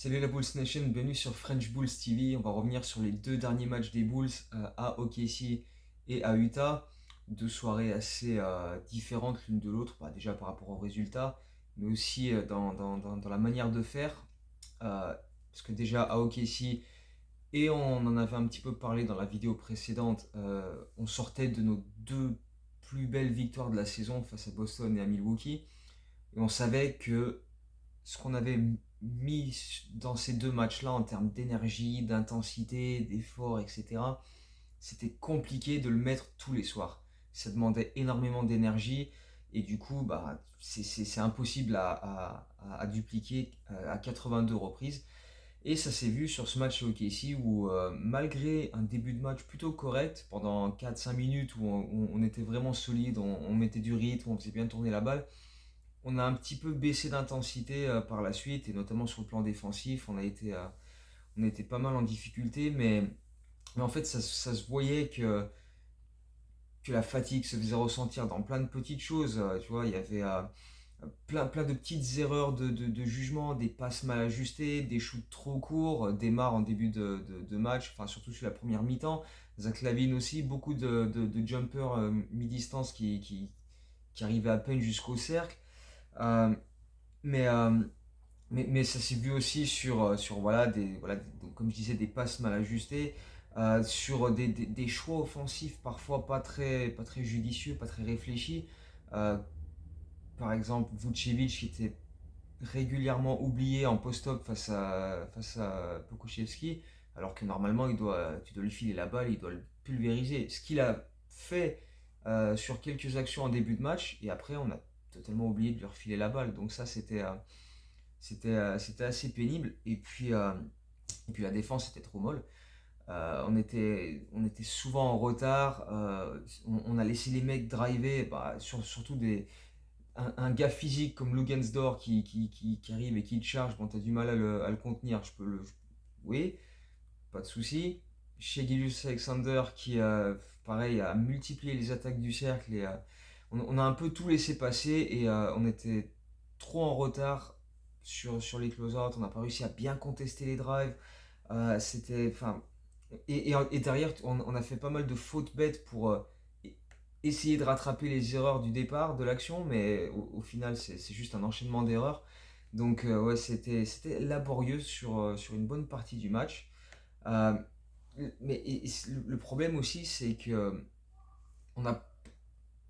Salut la Bulls Nation, bienvenue sur French Bulls TV. On va revenir sur les deux derniers matchs des Bulls à OKC et à Utah. Deux soirées assez différentes l'une de l'autre, déjà par rapport aux résultats, mais aussi dans la manière de faire. Parce que déjà à OKC, et on en avait un petit peu parlé dans la vidéo précédente, on sortait de nos deux plus belles victoires de la saison face à Boston et à Milwaukee. Et on savait que ce qu'on avait mis dans ces deux matchs-là en termes d'énergie, d'intensité, d'effort, etc., c'était compliqué de le mettre tous les soirs. Ça demandait énormément d'énergie et du coup, c'est impossible à dupliquer à 82 reprises. Et ça s'est vu sur ce match au OKC où, malgré un début de match plutôt correct, pendant 4-5 minutes où on était vraiment solide, on mettait du rythme, on faisait bien tourner la balle, on a un petit peu baissé d'intensité par la suite, et notamment sur le plan défensif, on a été pas mal en difficulté, mais en fait ça se voyait que la fatigue se faisait ressentir dans plein de petites choses. Tu vois, il y avait plein de petites erreurs de jugement, des passes mal ajustées, des shoots trop courts, des marres en début de match, enfin surtout sur la première mi-temps. Zach LaVine aussi, beaucoup de jumpers mi-distance qui arrivaient à peine jusqu'au cercle. Euh, mais, euh, mais ça s'est vu aussi sur donc, comme je disais, des passes mal ajustées, sur des choix offensifs parfois pas très judicieux, pas très réfléchis. Euh, Par exemple, Vucevic qui était régulièrement oublié en post-up face à Pokusevski, alors que normalement tu dois lui filer la balle, il doit le pulvériser. Ce qu'il a fait sur quelques actions en début de match, et après on a totalement oublié de lui refiler la balle. Donc ça c'était assez pénible. Et puis la défense était trop molle. On était souvent en retard. On a laissé les mecs driver, surtout un gars physique comme Lugensdor qui arrive et qui te charge. Bon, t'as du mal à le contenir. Oui, pas de souci. Chez Gilus Alexander qui, pareil, a multiplié les attaques du cercle. On a un peu tout laissé passer et on était trop en retard sur les close-out. On n'a pas réussi à bien contester les drives. C'était, enfin, et derrière, on a fait pas mal de fautes bêtes pour essayer de rattraper les erreurs du départ de l'action, mais au final, c'est juste un enchaînement d'erreurs. Donc, ouais, c'était laborieux sur une bonne partie du match. Euh, le problème aussi, c'est que on n'a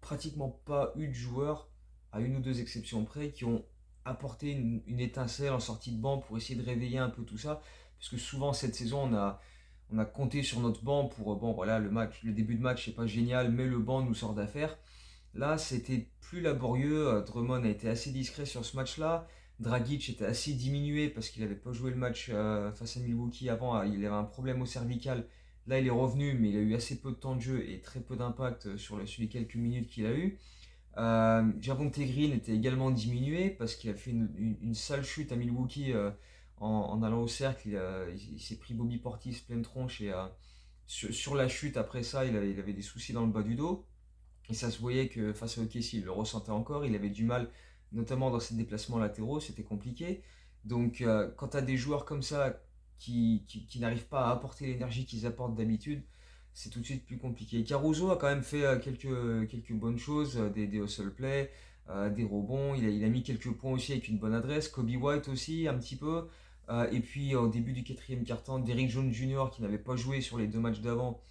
pratiquement pas eu de joueurs, à une ou deux exceptions près, qui ont apporté une étincelle en sortie de banc pour essayer de réveiller un peu tout ça. Parce que souvent, cette saison, on a compté sur notre banc pour, bon, voilà, le début de match, c'est pas génial, mais le banc nous sort d'affaire. Là, c'était plus laborieux. Drummond a été assez discret sur ce match-là. Dragic était assez diminué parce qu'il n'avait pas joué le match face à Milwaukee avant. Il avait un problème au cervical. Là, il est revenu, mais il a eu assez peu de temps de jeu et très peu d'impact sur les quelques minutes qu'il a eu. Javonte Green était également diminué parce qu'il a fait une sale chute à Milwaukee en allant au cercle. Il s'est pris Bobby Portis pleine tronche et sur la chute après ça, il avait des soucis dans le bas du dos. Et ça se voyait que face à OKC, il le ressentait encore. Il avait du mal, notamment dans ses déplacements latéraux, c'était compliqué. Donc, quand tu as des joueurs comme ça qui n'arrivent pas à apporter l'énergie qu'ils apportent d'habitude, c'est tout de suite plus compliqué. Caruso a quand même fait quelques bonnes choses, des hustle play, des rebonds. Il a mis quelques points aussi avec une bonne adresse. Kobe White aussi, un petit peu. Et puis, au début du quatrième quart-temps, Derrick Jones Jr., qui n'avait pas joué sur les deux matchs d'avant,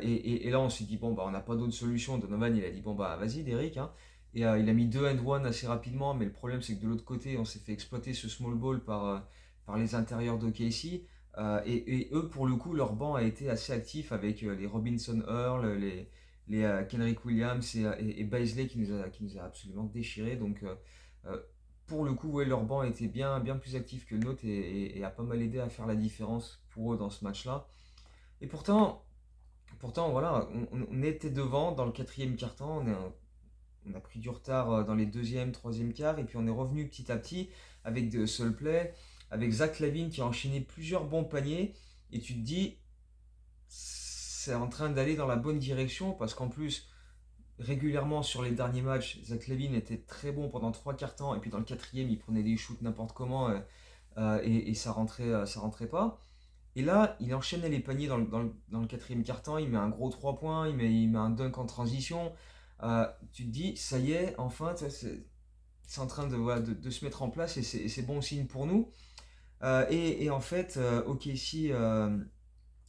et là, on s'est dit, bon, on n'a pas d'autre solution. Donovan, il a dit, bon, vas-y, Derrick, hein. Et il a mis 2 and 1 assez rapidement, mais le problème, c'est que de l'autre côté, on s'est fait exploiter ce small ball par les intérieurs de Casey. Et eux, pour le coup, leur banc a été assez actif avec les Robinson Earl, les Kenrick Williams et Baisley qui nous a absolument déchirés. Donc, euh, pour le coup, ouais, leur banc était bien plus actif que le nôtre et a pas mal aidé à faire la différence pour eux dans ce match-là. Et pourtant, voilà, on était devant dans le quatrième quart-temps, on a pris du retard dans les deuxième, troisième quarts, et puis on est revenu petit à petit avec de seul play, avec Zach LaVine qui a enchaîné plusieurs bons paniers, et tu te dis, c'est en train d'aller dans la bonne direction, parce qu'en plus, régulièrement sur les derniers matchs, Zach LaVine était très bon pendant trois quarts temps, et puis dans le quatrième, il prenait des shoots n'importe comment. et ça rentrait pas. Et là, il enchaînait les paniers dans le quatrième quart-temps, il met un gros 3 points, il met un dunk en transition. Tu te dis, ça y est, enfin, tu vois, c'est en train voilà, de se mettre en place et c'est bon signe pour nous. Et en fait, OKC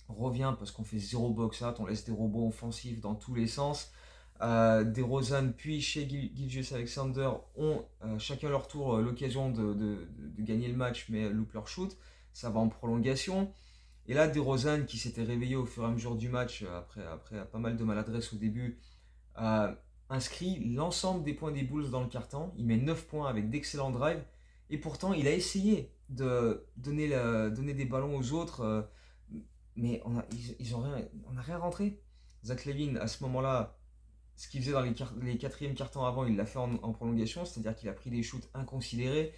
revient parce qu'on fait zéro box-out, on laisse des robots offensifs dans tous les sens. DeRozan puis chez Gilgeous-Alexander ont chacun leur tour l'occasion de gagner le match mais loupent leur shoot. Ça va en prolongation. Et là, DeRozan qui s'était réveillé au fur et à mesure du match après pas mal de maladresse au début, a inscrit l'ensemble des points des Bulls dans le carton. Il met 9 points avec d'excellents drives. Et pourtant, il a essayé de donner des ballons aux autres. Mais on n'a rien rentré. Zach LaVine, à ce moment-là, ce qu'il faisait dans les quatrièmes cartons avant, il l'a fait en prolongation. C'est-à-dire qu'il a pris des shoots inconsidérés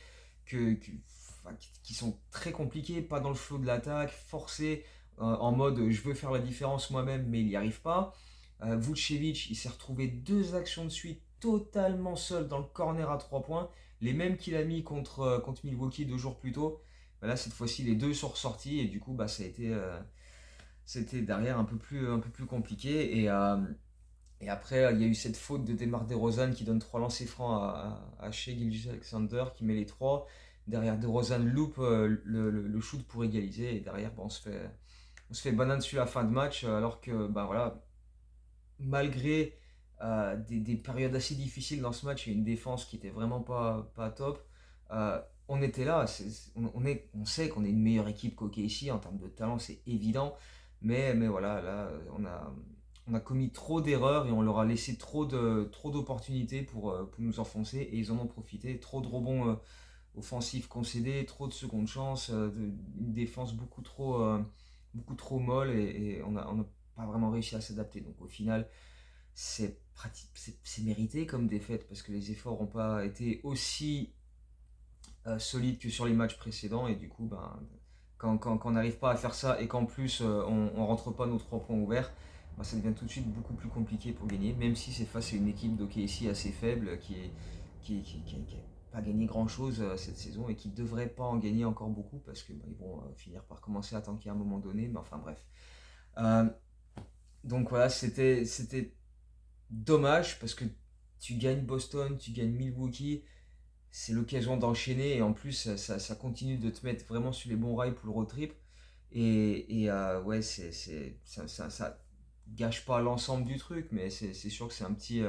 enfin, qui sont très compliqués, pas dans le flow de l'attaque, forcés, en mode je veux faire la différence moi-même, mais il n'y arrive pas. Vucevic, il s'est retrouvé 2 actions de suite totalement seul dans le corner à 3 points, les mêmes qu'il a mis contre Milwaukee 2 jours plus tôt. Bah là, cette fois-ci, les deux sont ressortis et du coup, bah, c'était derrière un peu plus compliqué. Et après, il y a eu cette faute de DeMar DeRozan qui donne 3 lancers francs à Shai Gilgeous-Alexander qui met les 3. Derrière, DeRozan loupe le shoot pour égaliser. Et derrière, bah, on se fait banane dessus la fin de match. Alors que, bah, voilà, malgré des périodes assez difficiles dans ce match et une défense qui était vraiment pas top, on était là. On sait qu'on est une meilleure équipe qu'OKC en termes de talent, c'est évident. Mais voilà, là, on a commis trop d'erreurs et on leur a laissé trop d'opportunités pour nous enfoncer et ils en ont profité. Trop de rebonds offensifs concédés, trop de secondes chances, une défense beaucoup trop molle et on a pas vraiment réussi à s'adapter. Donc au final, c'est mérité comme défaite parce que les efforts n'ont pas été aussi solides que sur les matchs précédents et du coup, ben, quand on n'arrive pas à faire ça et qu'en plus on rentre pas nos 3 points ouverts, ben, ça devient tout de suite beaucoup plus compliqué pour gagner, même si c'est face à une équipe d'OKC assez faible qui a pas gagné grand chose cette saison et qui devrait pas en gagner encore beaucoup parce que ben, ils vont finir par commencer à tanker à un moment donné, mais enfin bref. Euh, donc voilà, c'était dommage parce que tu gagnes Boston, tu gagnes Milwaukee, c'est l'occasion d'enchaîner et en plus ça continue de te mettre vraiment sur les bons rails pour le road trip. Et ouais, ça gâche pas l'ensemble du truc, mais c'est sûr que c'est un petit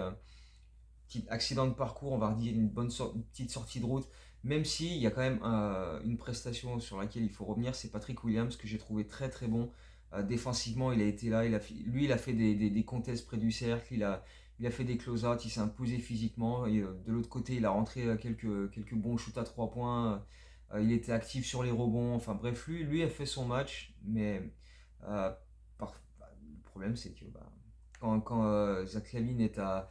accident de parcours, on va dire une petite sortie de route. Même si il y a quand même une prestation sur laquelle il faut revenir, c'est Patrick Williams que j'ai trouvé très très bon. Défensivement, il a été là, lui il a fait des contests près du cercle, il a fait des close-out, il s'est imposé physiquement. Et, de l'autre côté, il a rentré quelques bons shoots à 3 points. Il était actif sur les rebonds. Enfin bref, lui a fait son match. Mais euh, le problème, c'est que bah, quand Zach LaVine est à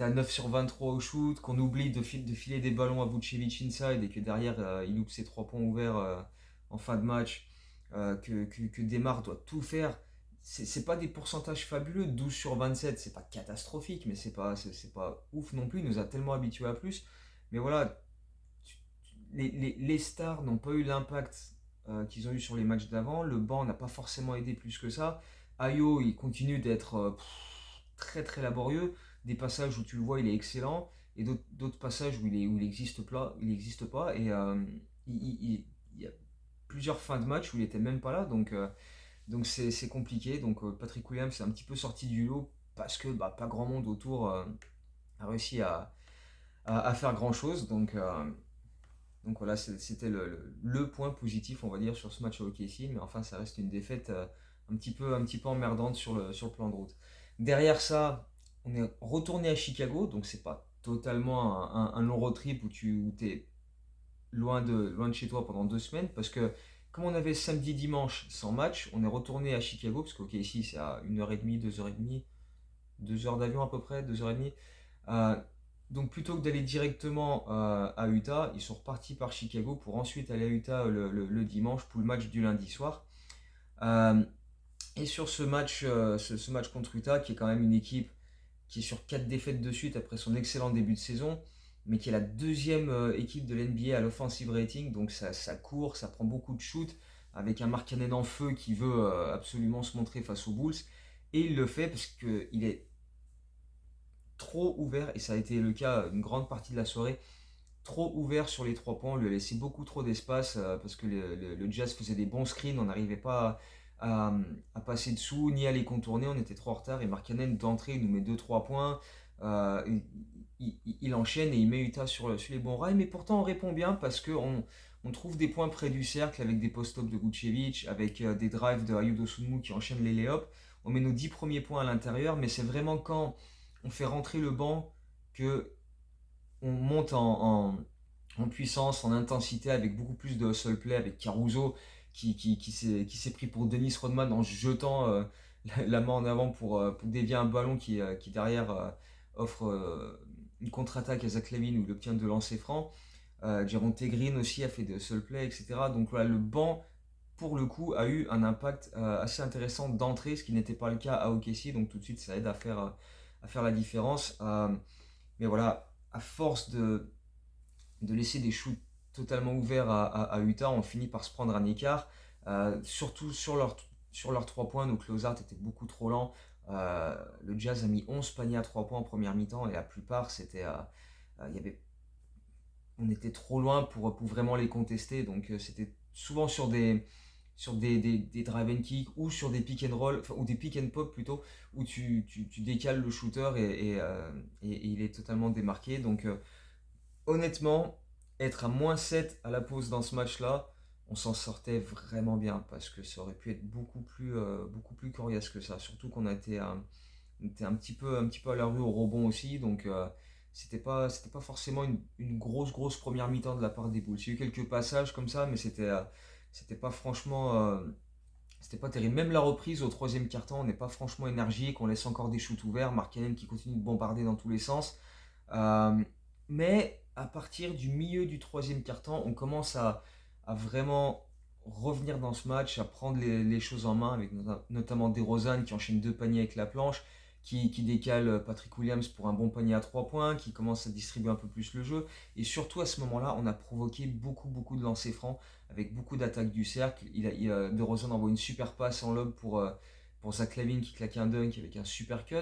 9 sur 23 au shoot, qu'on oublie de filer des ballons à Vucevic inside et que derrière il loupe ses 3 points ouverts en fin de match, que Demar doit tout faire. C'est pas des pourcentages fabuleux, 12 sur 27, c'est pas catastrophique, mais c'est pas ouf non plus, il nous a tellement habitués à plus. Mais voilà, les stars n'ont pas eu l'impact qu'ils ont eu sur les matchs d'avant, le banc n'a pas forcément aidé plus que ça. Ayo, il continue d'être très très laborieux, des passages où tu le vois, il est excellent, et d'autres passages où il existe pas, et il y a plusieurs fins de match où il était même pas là, donc c'est compliqué. Donc Patrick Williams c'est un petit peu sorti du lot parce que bah, pas grand monde autour a réussi à faire grand chose. Donc voilà, c'était le point positif, on va dire, sur ce match à OKC. Mais enfin, ça reste une défaite un petit peu emmerdante sur le plan de route. Derrière ça, on est retourné à Chicago. Donc c'est pas totalement un long road trip où tu es loin de chez toi pendant 2 semaines. Parce que comme on avait samedi, dimanche sans match, on est retourné à Chicago. Parce qu'OKC, c'est à 1h30, 2h30, 2 heures d'avion à peu près, 2h30. Euh, donc plutôt que d'aller directement à Utah, ils sont repartis par Chicago pour ensuite aller à Utah le dimanche pour le match du lundi soir. Euh, et sur ce match contre Utah, qui est quand même une équipe qui est sur 4 défaites de suite après son excellent début de saison, mais qui est la deuxième équipe de l'NBA à l'offensive rating, donc ça court, ça prend beaucoup de shoots, avec un Markkanen en feu qui veut absolument se montrer face aux Bulls, et il le fait parce qu'il est trop ouvert, et ça a été le cas une grande partie de la soirée, trop ouvert sur les 3 points, on lui a laissé beaucoup trop d'espace parce que le Jazz faisait des bons screens, on n'arrivait pas à passer dessous ni à les contourner, on était trop en retard et Markkanen d'entrée il nous met 2-3 points, il enchaîne et il met Utah sur les bons rails, mais pourtant on répond bien parce qu'on trouve des points près du cercle avec des post-ups de Vucevic, avec des drives de Ayo Dosunmu qui enchaînent les lay-ups, on met nos 10 premiers points à l'intérieur, mais c'est vraiment quand on fait rentrer le banc que on monte en puissance, en intensité, avec beaucoup plus de hustle play, avec Caruso qui s'est pris pour Dennis Rodman en jetant la main en avant pour dévier un ballon qui derrière offre une contre-attaque à Zach LaVine où il obtient 2 lancers francs. Javonte Green aussi a fait de hustle play, etc. Donc voilà, le banc, pour le coup, a eu un impact assez intéressant d'entrée, ce qui n'était pas le cas à OKC, donc tout de suite ça aide à faire la différence. Mais voilà, à force de laisser des shoots totalement ouverts à Utah, on finit par se prendre un écart, surtout sur leurs 3 points, donc Closart était beaucoup trop lent. Le Jazz a mis 11 paniers à 3 points en première mi-temps et la plupart, il y avait, on était trop loin pour vraiment les contester, donc c'était souvent sur des drive and kick ou sur des pick and roll, enfin, ou des pick and pop plutôt, où tu décales le shooter et il est totalement démarqué. Donc honnêtement, être à -7 à la pause dans ce match-là, on s'en sortait vraiment bien parce que ça aurait pu être beaucoup plus coriace que ça. Surtout qu'on était un petit peu à la rue au rebond aussi, donc c'était pas forcément une grosse première mi-temps de la part des Bulls. Il y a eu quelques passages comme ça, mais c'était pas franchement, c'était pas terrible. Même la reprise au troisième quart-temps, on n'est pas franchement énergique, on laisse encore des shoots ouverts, Markkanen qui continue de bombarder dans tous les sens. Euh, mais à partir du milieu du troisième quart-temps, on commence à vraiment revenir dans ce match, à prendre les choses en main, avec notamment DeRozan qui enchaîne 2 paniers avec la planche, qui décale Patrick Williams pour un bon panier à 3 points, qui commence à distribuer un peu plus le jeu. Et surtout à ce moment-là, on a provoqué beaucoup de lancers francs, avec beaucoup d'attaques du cercle. DeRozan envoie une super passe en lob pour Zach LaVine qui claque un dunk avec un super cut.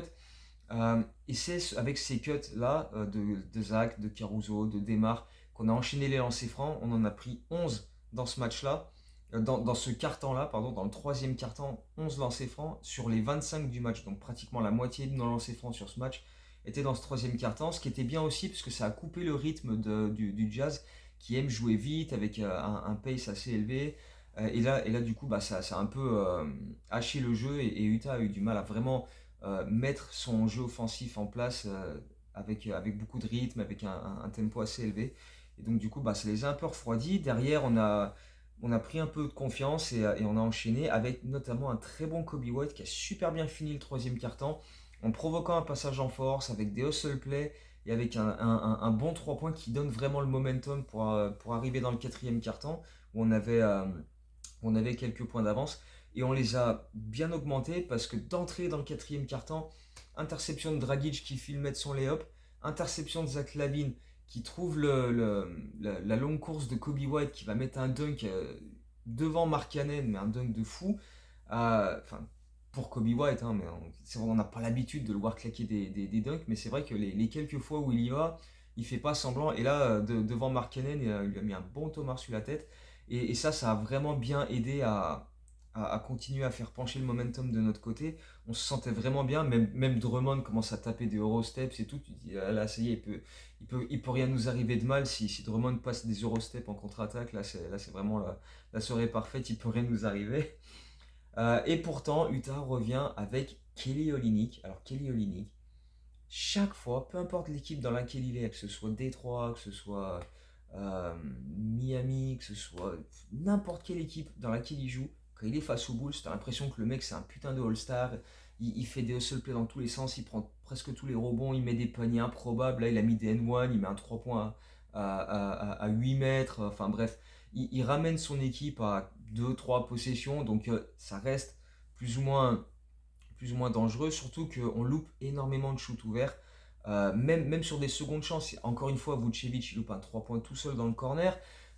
Et c'est avec ces cuts-là de Zach, de Caruso, de Demar, qu'on a enchaîné les lancers francs. On en a pris 11 dans ce match-là, dans ce quart-temps-là, pardon, dans le troisième quart-temps, 11 lancers francs sur les 25 du match. Donc pratiquement la moitié de nos lancers francs sur ce match était dans ce troisième quart-temps, ce qui était bien aussi parce que ça a coupé le rythme du Jazz qui aime jouer vite avec un pace assez élevé. Et là, du coup, bah, ça a un peu haché le jeu et Utah a eu du mal à vraiment mettre son jeu offensif en place avec beaucoup de rythme, avec un tempo assez élevé. Et donc du coup, bah, ça les a un peu refroidis. Derrière, on a pris un peu de confiance et on a enchaîné avec notamment un très bon Kobe White qui a super bien fini le troisième quart-temps en provoquant un passage en force avec des hustle play et avec un bon 3 points qui donne vraiment le momentum pour arriver dans le quatrième quart-temps où on avait quelques points d'avance et on les a bien augmentés parce que d'entrée dans le quatrième quart-temps, interception de Dragic qui file mettre son lay-up, interception de Zach LaVine qui trouve la longue course de Kobe White qui va mettre un dunk devant Markkanen, mais un dunk de fou. Enfin, pour Kobe White, hein, mais c'est vrai, on n'a pas l'habitude de le voir claquer des dunks, mais c'est vrai que les quelques fois où il y va, il fait pas semblant. Et là, devant Markkanen, il lui a mis un bon tomard sur la tête. Et ça a vraiment bien aidé à continuer à faire pencher le momentum de notre côté. On se sentait vraiment bien, même Drummond commence à taper des Eurosteps et tout. Tu te dis, ah là, ça y est, il peut rien nous arriver de mal si Drummond passe des Eurosteps en contre-attaque. Là, c'est vraiment la soirée parfaite, il peut rien nous arriver. Et pourtant, Utah revient avec Kelly Olynyk. Alors, Kelly Olynyk, chaque fois, peu importe l'équipe dans laquelle il est, que ce soit Détroit, que ce soit Miami, que ce soit n'importe quelle équipe dans laquelle il joue, quand il est face aux Bulls, t'as l'impression que le mec c'est un putain de All-Star. Il fait des hustle plays dans tous les sens, il prend presque tous les rebonds, il met des paniers improbables. Là, il a mis des N1, il met un 3 points à 8 mètres. Enfin bref, il ramène son équipe à 2-3 possessions, donc ça reste plus ou moins dangereux, surtout qu'on loupe énormément de shoots ouverts. Même sur des secondes chances, encore une fois, Vucevic il loupe un 3 points tout seul dans le corner.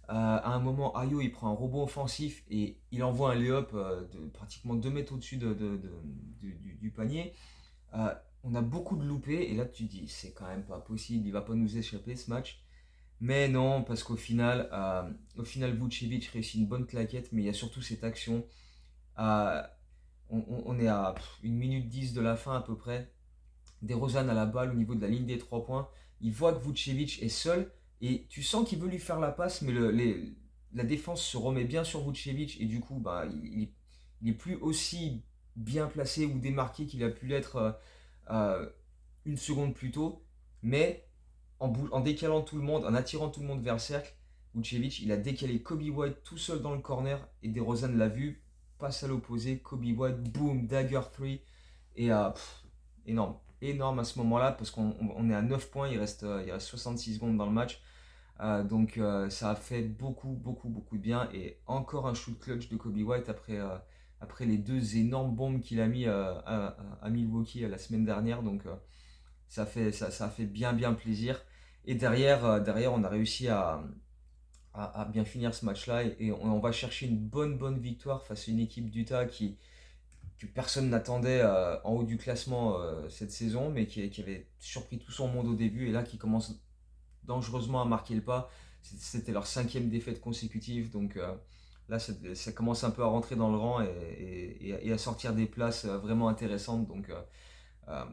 À un moment, Ayo il prend un rebond offensif et il envoie un lay-up de pratiquement 2 mètres au-dessus du panier. Euh, on a beaucoup de loupés et là tu te dis c'est quand même pas possible, il va pas nous échapper ce match. Mais non, parce qu'au final Vucevic réussit une bonne claquette, mais il y a surtout cette action. Euh, on est à 1 minute 10 de la fin à peu près. DeRozan à la balle au niveau de la ligne des 3 points. Il voit que Vucevic est seul et tu sens qu'il veut lui faire la passe, mais la défense se remet bien sur Vucevic et du coup, bah, il est plus aussi bien placé ou démarqué qu'il a pu l'être euh, une seconde plus tôt. Mais en décalant tout le monde, en attirant tout le monde vers le cercle, Vucevic, il a décalé Kobe White tout seul dans le corner et DeRozan l'a vu, passe à l'opposé, Kobe White, boom, dagger 3 et énorme. Énorme à ce moment-là parce qu'on est à 9 points, il reste 66 secondes dans le match. Donc ça a fait beaucoup, beaucoup, beaucoup de bien. Et encore un shoot clutch de Kobe White après les deux énormes bombes qu'il a mis à Milwaukee la semaine dernière. Donc ça a fait bien, bien plaisir. Et derrière on a réussi à bien finir ce match-là. Et on va chercher une bonne, bonne victoire face à une équipe d'Utah que personne n'attendait en haut du classement cette saison, mais qui avait surpris tout son monde au début et là qui commence dangereusement à marquer le pas. C'était leur 5e défaite consécutive, donc là ça commence un peu à rentrer dans le rang et à sortir des places vraiment intéressantes. Donc euh,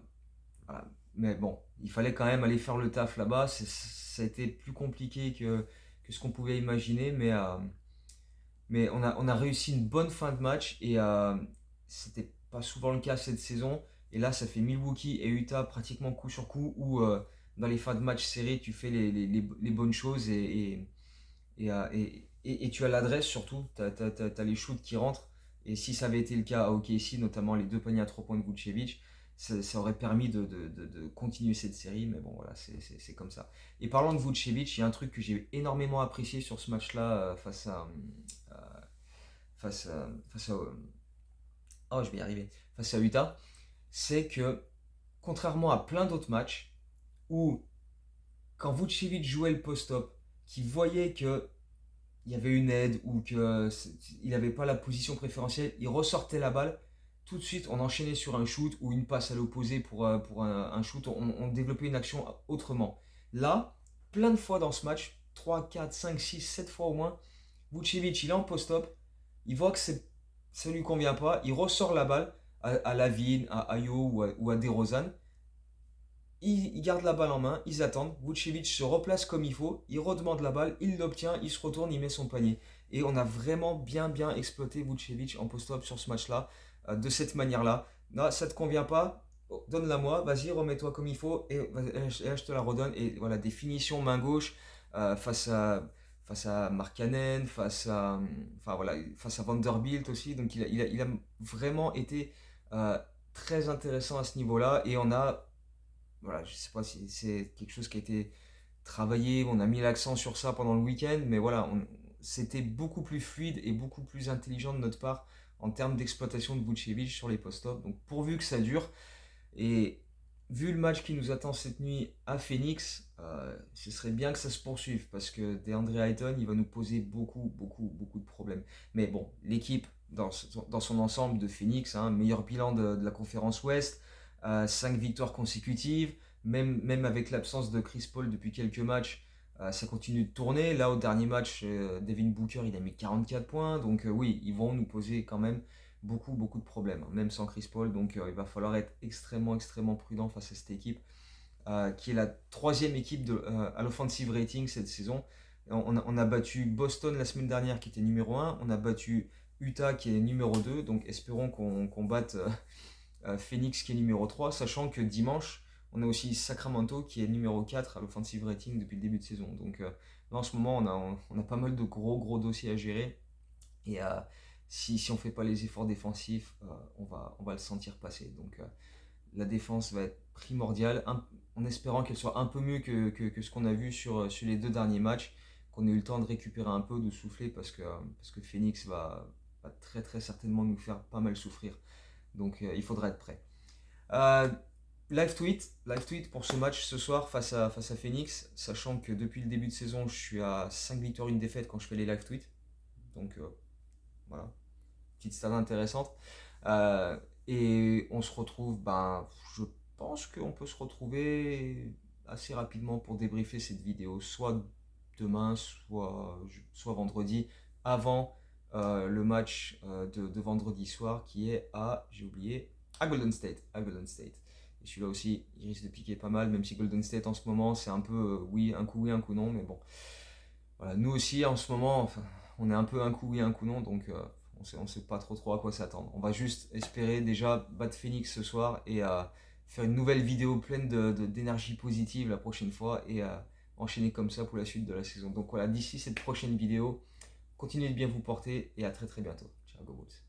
voilà. Mais bon, il fallait quand même aller faire le taf là-bas. Ça a été plus compliqué que ce qu'on pouvait imaginer, mais on a réussi une bonne fin de match et c'était pas souvent le cas cette saison. Et là, ça fait Milwaukee et Utah pratiquement coup sur coup où dans les fins de match serrés, tu fais les bonnes choses et tu as l'adresse surtout. Tu as les shoots qui rentrent. Et si ça avait été le cas à OKC, notamment les deux paniers à 3 points de Vucevic, ça aurait permis de continuer cette série. Mais bon, voilà, c'est comme ça. Et parlant de Vucevic, il y a un truc que j'ai énormément apprécié sur ce match-là euh, face à oh, je vais y arriver, face à Utah, c'est que contrairement à plein d'autres matchs où quand Vucevic jouait le post-up, qui voyait que il y avait une aide ou qu'il n'avait pas la position préférentielle, il ressortait la balle. Tout de suite, on enchaînait sur un shoot ou une passe à l'opposé pour un shoot. On développait une action autrement. Là, plein de fois dans ce match, 3, 4, 5, 6, 7 fois au moins, Vucevic, il est en post-up, il voit que ça ne lui convient pas, il ressort la balle à Lavine, à Ayo ou à DeRozan, ils gardent la balle en main, ils attendent, Vucevic se replace comme il faut, il redemande la balle, il l'obtient, il se retourne, il met son panier. Et on a vraiment bien bien exploité Vucevic en post-up sur ce match-là, de cette manière-là. Non, ça te convient pas, oh, donne-la moi, vas-y, remets-toi comme il faut, et là, je te la redonne. Et voilà, des finitions main gauche face à Markkanen, enfin, voilà, face à Vanderbilt aussi. Donc il a vraiment été très intéressant à ce niveau-là. Et on a voilà, je sais pas si c'est quelque chose qui a été travaillé, on a mis l'accent sur ça pendant le week-end, mais voilà, c'était beaucoup plus fluide et beaucoup plus intelligent de notre part en termes d'exploitation de Vucevic sur les post-op. Donc pourvu que ça dure, et vu le match qui nous attend cette nuit à Phoenix, ce serait bien que ça se poursuive parce que DeAndre Ayton, il va nous poser beaucoup, beaucoup, beaucoup de problèmes. Mais bon, l'équipe dans son ensemble de Phoenix, hein, meilleur bilan de la conférence Ouest, 5 victoires consécutives, même avec l'absence de Chris Paul depuis quelques matchs, ça continue de tourner. Là, au dernier match, Devin Booker, il a mis 44 points. Donc oui, ils vont nous poser quand même beaucoup, beaucoup de problèmes, hein, même sans Chris Paul. Donc il va falloir être extrêmement, extrêmement prudent face à cette équipe, qui est la troisième équipe à l'offensive rating cette saison. On a battu Boston la semaine dernière qui était numéro 1, on a battu Utah qui est numéro 2, donc espérons qu'on batte Phoenix qui est numéro 3, sachant que dimanche, on a aussi Sacramento qui est numéro 4 à l'offensive rating depuis le début de saison. Donc là, en ce moment, on a pas mal de gros, gros dossiers à gérer. Et si on ne fait pas les efforts défensifs, on va le sentir passer. Donc la défense va être primordiale, en espérant qu'elle soit un peu mieux que ce qu'on a vu sur les 2 derniers matchs, qu'on ait eu le temps de récupérer un peu, de souffler, parce que Phoenix va très très certainement nous faire pas mal souffrir. Donc il faudra être prêt. Euh, Live tweet pour ce match ce soir face à Phoenix, sachant que depuis le début de saison, je suis à 5 victoires, une défaite quand je fais les live tweets. Donc voilà, petite stat intéressante. Euh, et on se retrouve, je pense qu'on peut se retrouver assez rapidement pour débriefer cette vidéo, soit demain, soit vendredi, avant le match de vendredi soir qui est j'ai oublié, à Golden State. À Golden State. Et celui-là aussi, il risque de piquer pas mal, même si Golden State en ce moment, c'est un peu oui, un coup non, mais bon. Voilà, nous aussi en ce moment, enfin, on est un peu un coup oui, un coup non, donc on sait pas trop à quoi s'attendre. On va juste espérer déjà battre Phoenix ce soir et faire une nouvelle vidéo pleine d'énergie positive la prochaine fois et enchaîner comme ça pour la suite de la saison. Donc voilà, d'ici cette prochaine vidéo, continuez de bien vous porter et à très très bientôt. Ciao, go Bulls.